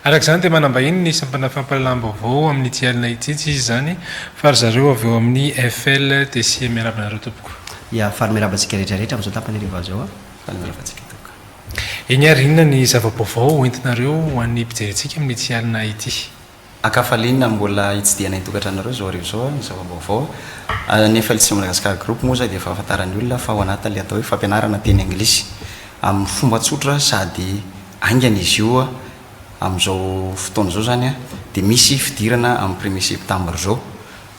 arak'izany dia manambahiny ny sampanafampalalambavao amin'ny ty alina itsitsy izy zany fa ry zareo avy eo amin'ny FL dia sy miarabinareo tompoko ia farymiarabantsika rehetrarehetra amin'izao tapanariva zao farymiarabantsika tompoko eny ary inona ny zava-baovao entinareo ho an'ny mpijerentsika amin'ny ty alina ity akafalinina mbola hitsidiana itokatranareo zao arivo zao ny zava-baovao ny FL sy Madagascar groupe moa zay dia efa afantarany olona fa ao anatin'le atao hoe fampianarana teny anglisy amin'ny fomba tsotra sady aingana izy io amin'izao fotoana zao zany dia misy fidirana amin'ny premier septembre zao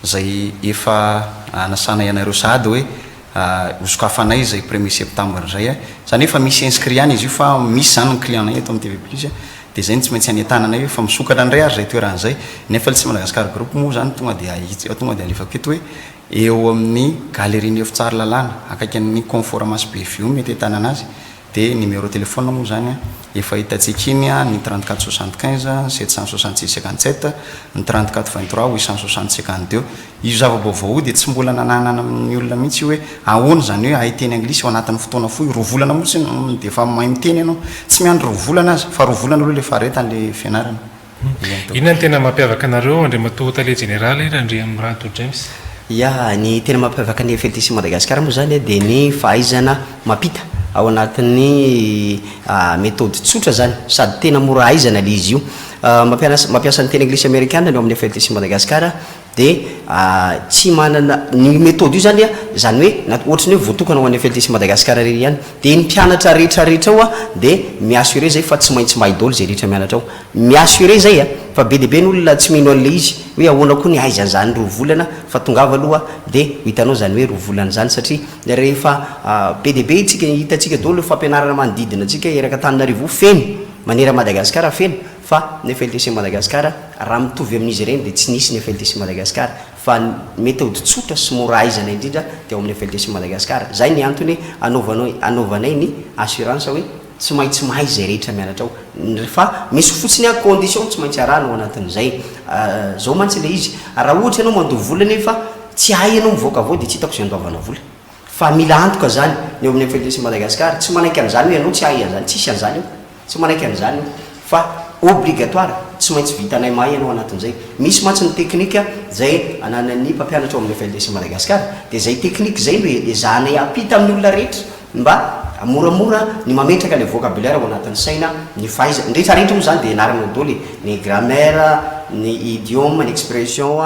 zay efa anasana ianareo sady hoe hosokafanay zay premier septembre zay zany efa misy inscrit ihany izy io fa misy zany ny clientnay eto amin'ny TV plus dia zay tsy maintsy anetananay hoe fa misokatra ndray ary zay toeran'izay nefa tsy Madagascar groupe moa zany tonga dia alefako eto hoe eo amin'ny galerie ny efitsara lalàna akaiky ny confort masy be vio mety etanana azy dia numéro téléphone moa zany efa hitantsika iny ny 34 75 766 57 ny 34 23 862 io zava-baovao dia tsy mbola nananana amin'ny olona mihitsy hoe ahoana zany hoe haiteny anglisy ao anatin'ny fotoana fohy roa volana motsiny dia efa mahay miteny ianao tsy miandry roa volana azy fa roa volana aloha le faretan'le fianarana inona ny tena mampiavaka anareo andriamatoa tale généraly Andriamatoa James ia ny tena mampiavaka ny FLTC Madagascar moa zany dia ny fahaizana mampita ao anatin'ny méthode tsotra zany sady tena mora haizana le izy io mampiasa ny teny anglisy américaine no amin'ny FLTC Madagascar dia tsy manana ny méthode io zany zany hoe ohatrany hoe voatokana ho an'ny FLTC Madagascar rery ihany dia ny mpianatra rehetrarehetra ao dia miassure zay fa tsy maintsy mahay daholo zay rehetra mianatra ao miassure zay fa be dia be n'olona tsy mino an'le izy hoe ahoana koa ny aizan'izany roa volana fa tongava aloha dia hitanao zany hoe roa volana zany satria rehefa be dia be hitantsika daholo fampianarana manodidina atsika eraka Antananarivo feny manera Madagascar feny fa ny FLTC Madagascar raha mitovy amin'izy ireny dia tsy nisy ny FLTC Madagascar fa méthode tsotra sy mora haizana indrindra dia ao amin'ny FLTC Madagascar zay ny antony anaovanay ny assurance hoe tsy maintsy mahay zay rehetra mianatra ao fa misy fotsiny condition tsy maintsy arahana ao anatin'izay zao mantsy le izy raha ohatra ianao mandoha vola nefa tsy hay ianao mivoaka avao dia tsy hitako zay andoavana vola fa mila antoka zany ny eo amin'ny FLTC Madagascar tsy manaiky an'izany hoe ianao tsy hay an'izany tsisy an'izany io tsy manaiky an'izany io fa obligatoire tsy maintsy vitanay mahay ianao anatin'izay misy mantsy ny teknika zay ananan'ny mpampianatra ao amin'ny FLTC Madagascar dia zay teknika zay no ezahanay apita amin'ny olona rehetra mba moramora ny mametraka le vocabulaire ao anatin'ny saina ny fahaiza ndrehetrarehetra moa zany dia anarana daoly ny grammaire ny idiome ny expression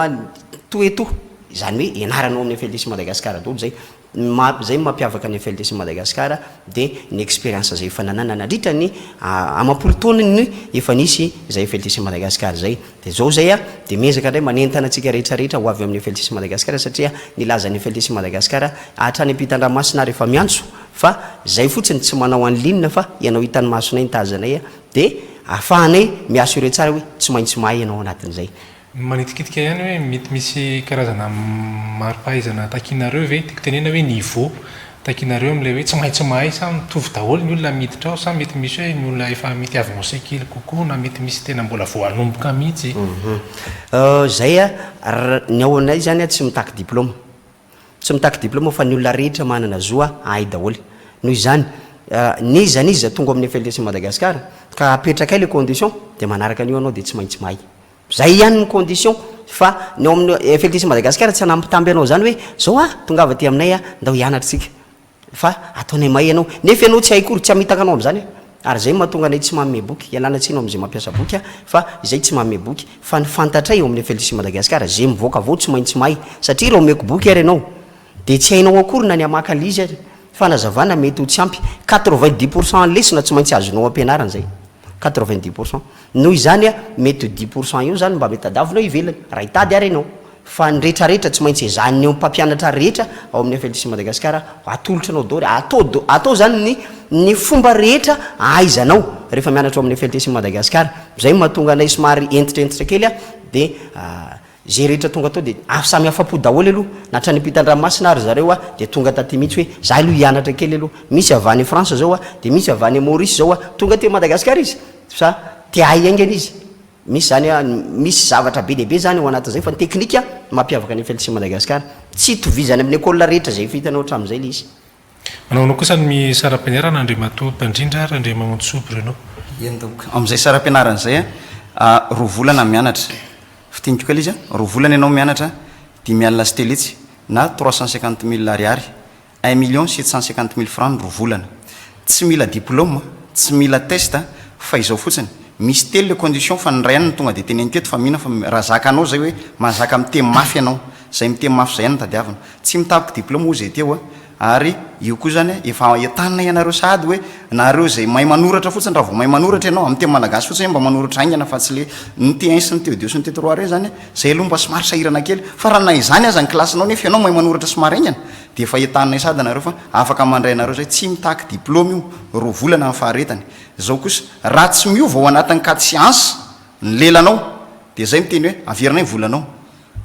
tout et tout zany hoe ianaranao amin'ny FLTC Madagascar daoly zay mampiavaka ny FLTC Madagascar dia ny expérience zay efa nanana nandritra ny amampolo taona ny efa nisy zay FLTC Madagascar zay dia zao zay dia miezaka indray manentana antsika rehetrarehetra ho avy amin'ny FLTC Madagascar satria nilazan'ny FLTC Madagascar hatrany ampitan-dranomasina rehefa miantso fa zay fotsiny tsy manao any linina fa ianao hitany masonay nitazanay dia ahafahanay miassure tsara hoe tsy maintsy mahay ianao anatin'izay manitikitika ihany hoe mety misy karazana mari-pahaizana takinareo ve tiako tenena hoe niveau takinareo amin'ilay hoe tsy maintsy mahay sa mitovy daholo ny olona miditra ao sa mety misy hoe ny olona efa mety avancé kely kokoa na mety misy tena mbola voanomboka mihitsy zay ny ao anay zany tsy mitaky diplôme fa ny olona rehetra manana zoa ahay daholy noho izany niza tonga amin'ny FLTC Madagascar ka apetrakay le condition dia manaraka an'io anao dia tsy maintsy mahay zay ihany ny condition fa ny ao amin'ny FLTC Madagascar tsy anampitamby anao zany hoe zao tongava ty aminay ndao hianatritsika fa ataonay mahay ianao nefa ianao tsy hay kory tsy hamitaka anao amin'izany ary zay mahatonga anay tsy manome boky ialana tsino amin'izay mampiasa boky fa zay tsy manome boky fa ny fantatray eo amin'ny FLTC Madagascar zay mivoaka avao tsy maintsy mahay satria raha omeko boky ary ianao dia tsy hainao akory na ny amaka lizy ary fanazavana mety ho tsy ampy 90% lesona tsy maintsy azonao ampianarana zay 90% noho izany mety 10% io zany mba metadavinao ivelany raha hitady ary ianao fa ny rehetrarehetra tsy maintsy ezahany eo mpampianatra rehetra ao amin'ny FLTC Madagascar atolotra anao daoly atao zany ny fomba rehetra ahaizanao rehefa mianatra ao amin'ny FLTC Madagascar zay mahatonga anay somary entitra kely dia zay rehetra tonga atao dia samy afapo daholy aloha natrany ampitan-dranomasina ary zareo dia tonga taty mihitsy hoe za aloha hianatra kely aloha misy avany France zao dia misy avany Maurice zao tonga te Madagascar izy sa te hay aingana izy misy zany misy zavatra be dehibe zany ao anatin'izay fa ny teknika mampiavaka ny FLTC Madagascar tsy tovizany amin'ny école rehetra zay fitanao hatramin'izay le izy manaonao kosa ny saram-pianarana Andriamatoa Mpandrindra Andriamamontsy Sobreno amin'izay saram-pianarana zay roa volana mianatra fitinyko koa izy roa volana ianao mianatra 10 000 steletsy na 350 000 ariary 1 750 000 francs roa volana tsy mila diplôme tsy mila test fa izao fotsiny misy telo le condition fa nray any tonga de teny anketo fa mihina fa raha zakanao zay hoe mahazaka mitemy mafy ianao zay mitemy mafy zay any tadiavina tsy mitapiky diplôme zay teo ary io koa zany efa entanina ianareo sady hoe nareo zay mahay manoratra fotsiny raha vao mahay manoratra ianao amin'ny teny malagasy fotsiny mba manoratra aingana fa tsy le nyte 1 sy ny teo 2 sy ny teo 3 reny zany zay aloha mba somary sahirana kely fa raha na izany aza ny klasinao nefa ianao mahay manoratra somary aingana de efa entanina sady nareo fa afaka mandray nareo zay tsy mitaky diplôme io roa volana amin'ny faharetany zao kosa raha tsy miova ao anatin'ny cas de science ny lelanao de zay miteny hoe averinay volanao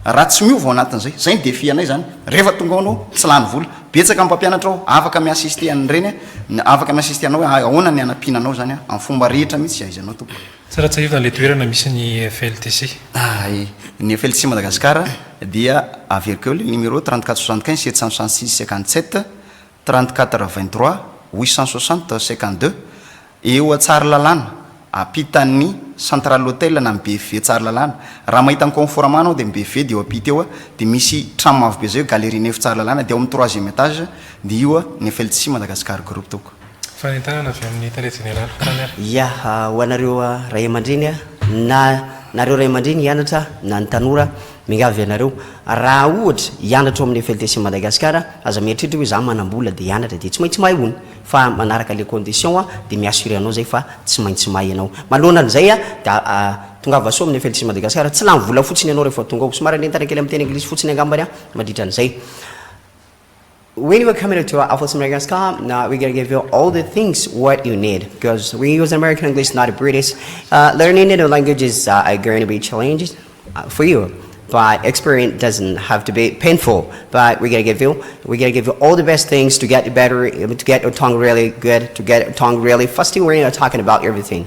raha tsy miova ao anatin'zay zay ny défi anay zany rehefa tonga anao tsy lany vola betsaka mpampianatra ao afaka miassiste an'reny afaka miassiste anao hoe ahoana ny anampinanao zany amin'ny fomba rehetra mihitsy aizanao tompo tsara tsahivana le toerana misy ny FLTC ny FLTC Madagascar dia averikeo le numéro 34 75 766 57 34 23 860 52 eo atsara lalàna apitan'ny central hotel na BV tsara lalàna raha mahita ny confort manao de BV de eo apita eo de misy trano mavo be zay galerie neuf tsara lalàna de ao amin'ny 3e étage de io ny FLTC Madagascar groupe toko fanentanana avy amin'ny télé général farany ya ho anareo ray aman-dreny na nareo ray aman-dreny hianatra na ny tanora mingavy anareo raha ohatra hianatra amin'ny FLTC Madagascar aza mieritritra hoe za manambola de hianatra de tsy maintsy mahay hony fa manaraka le condition de miassurer anao zay fa tsy maintsy mahay ianao malona n'zay da tonga vasoa amin'ny FLTC Madagascar tsy lany vola fotsiny ianao rehefa tonga ao somary nentana kely amin'ny teny anglisy fotsiny angambany mandritra an'zay. When we're coming to FLTC Madagascar, we're going to give you all the things what you need because we use American English, not British. Learning a new language is going to be challenging for you, but experience doesn't have to be painful. But we're going to give you all the best things to get better, to get your tongue really good, to get your tongue really fast. We're not talking about everything.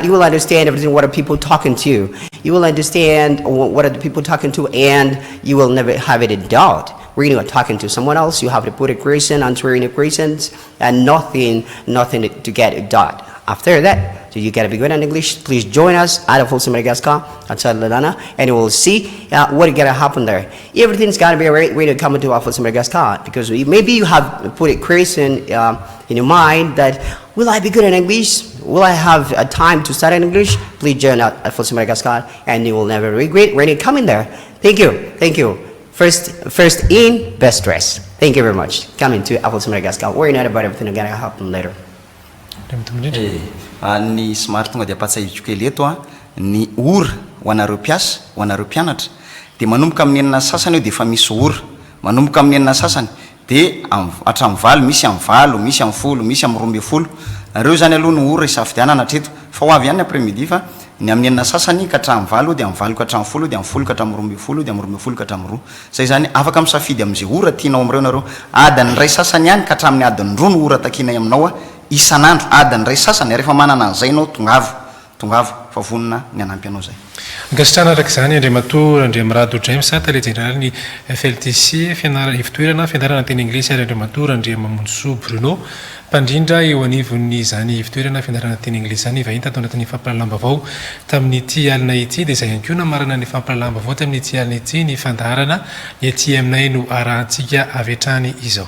You will understand everything. What are people talking to? You will understand what are the people talking to, and you will never have it in doubt. When you are talking to someone else, you have to put a question, answering the questions, and nothing to get a dot. After that, so you gotta be good in English. Please join us at FLTC Madagascar at Ladana, and you will see what is gonna happen there. Everything's gonna be right when you come to FLTC Madagascar because maybe you have put a question in your mind that will I be good in English? Will I have a time to study English? Please join us at FLTC Madagascar, and you will never regret when you come in there. Thank you. First in, best dressed. Thank you very much. Coming to FLTC Madagascar. Worry not about everything that's gonna happen later. Ny somary tonga de ampatsahiviko kely eto ny ora ho anareo mpiasa ho anareo mpianatra de manomboka amin'ny enina sasany eo de efa misy ora manomboka amin'ny enina sasany de hatramin'ny valo misy amin'ny valo misy amin'ny folo misy amin'ny 12 reo zany aloha ny ora isafidianana hatreto fa ho avy ihany après midi fa ny amin'ny enina sasany ka hatramin'ny valo de amin'ny valo ka hatramin'ny folo de amin'ny folo ka hatramin'ny 12 de amin'ny 12 ka hatramin'ny 2 zay zany afaka misafidy amin'izay ora tianao amin'ireo nareo adany ray sasany ihany ka hatramin'ny adiny roa ny ora takinay aminao isan'andro adany ray sasany rehefa manana an'izay ianao tongavo fa vonona ny anampy anao zay Gasitrana araka izany Andriamatoa Andriamirado James tale général ny FLTC fitoerana fianarana teny anglisy ary Andriamatoa Andriamamonso Bruno mpandrindra eo anivon'ny zany fitoerana fianarana teny anglisy zany vahita tao anatin'ny fampirahalamba-bao tamin'ity alina ity dia izay ihany koa namarana ny fampirahalamba-bao tamin'ity alina ity ny fandaharana ny aty aminay no arahantsika avy hatrany izao.